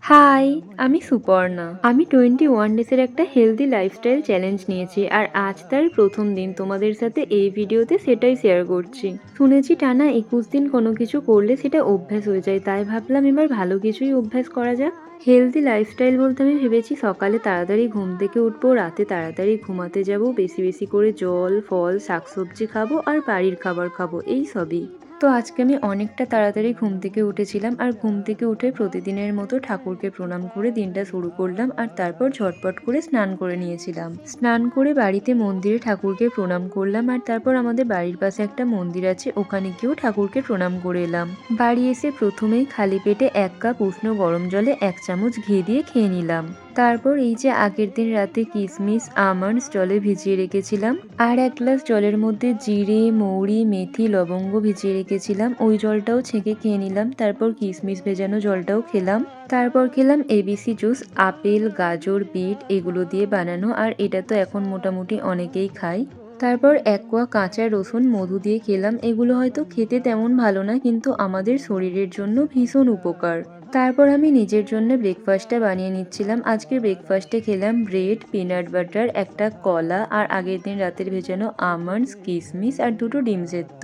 High, আমি সুপর্ণা। আমি 21 ডেজের একটা হেলদি লাইফস্টাইল চ্যালেঞ্জ নিয়েছি আর আজ তার প্রথম দিন তোমাদের সাথে এই ভিডিওতে সেটাই শেয়ার করছি। শুনেছি টানা 21 দিন কোনো কিছু করলে সেটা অভ্যাস হয়ে যায়, তাই ভাবলাম এবার ভালো কিছুই অভ্যাস করা যাক। হেলদি লাইফস্টাইল বলতে আমি ভেবেছি সকালে তাড়াতাড়ি ঘুম থেকে উঠবো, রাতে তাড়াতাড়ি ঘুমাতে যাব, বেশি বেশি করে জল, ফল, শাকসবজি খাবো আর বাড়ির খাবার খাবো, এই সবই। তো আজকে আমি অনেকটা তাড়াতাড়ি ঘুম থেকে উঠেছিলাম আর ঘুম থেকে উঠে প্রতিদিনের মতো ঠাকুরকে প্রণাম করে দিনটা শুরু করলাম আর তারপর ঝটপট করে স্নান করে নিয়েছিলাম। স্নান করে বাড়িতে মন্দিরে ঠাকুরকে প্রণাম করলাম আর তারপর আমাদের বাড়ির পাশে একটা মন্দির আছে, ওখানে গিয়েও ঠাকুরকে প্রণাম করে এলাম। বাড়ি এসে প্রথমেই খালি পেটে 1 কাপ উষ্ণ গরম জলে 1 চামচ ঘি দিয়ে খেয়ে নিলাম। তারপর এই যে আগের দিন রাতে কিশমিশ আমন্ডস জলে ভিজিয়ে রেখেছিলাম আর 1 গ্লাস জলের মধ্যে জিরে, মৌরি, মেথি, লবঙ্গ ভিজিয়ে রেখেছিলাম, ওই জলটাও ছেঁকে খেয়ে নিলাম। তারপর কিশমিশ ভেজানো জলটাও খেলাম। তারপর খেলাম এবিসি জুস, আপেল, গাজর, বিট এগুলো দিয়ে বানানো, আর এটা তো এখন মোটামুটি অনেকেই খায়। তারপর 1 কোয়া কাঁচা রসুন মধু দিয়ে খেলাম। এগুলো হয়তো খেতে তেমন ভালো না, কিন্তু আমাদের শরীরের জন্য ভীষণ উপকার। তারপর আমি নিজের জন্য ব্রেকফাস্টটা বানিয়ে নিচ্ছিলাম। আজকের ব্রেকফাস্টে খেলাম ব্রেড, পিনাট বাটার, একটা কলা আর আগের দিন রাতের ভেজানো আমন্ডস, কিশমিশ আর 2টো ডিম সেদ্ধ।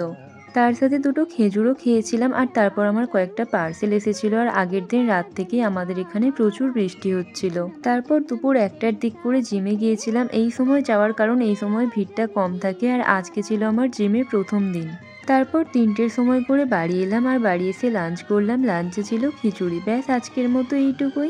তার সাথে 2টো খেজুরও খেয়েছিলাম। আর তারপর আমার কয়েকটা পার্সেল এসেছিল আর আগের দিন রাত থেকেই আমাদের এখানে প্রচুর বৃষ্টি হচ্ছিল। তারপর দুপুর 1টার দিক করে জিমে গিয়েছিলাম। এই সময় যাওয়ার কারণ এই সময় ভিড়টা কম থাকে আর আজকে ছিল আমার জিমে প্রথম দিন। তারপর 3টের সময় করে বাড়ি এলাম আর বাড়ি এসে লাঞ্চ করলাম। লাঞ্চে ছিল খিচুড়ি। ব্যাস আজকের মতো এইটুকুই।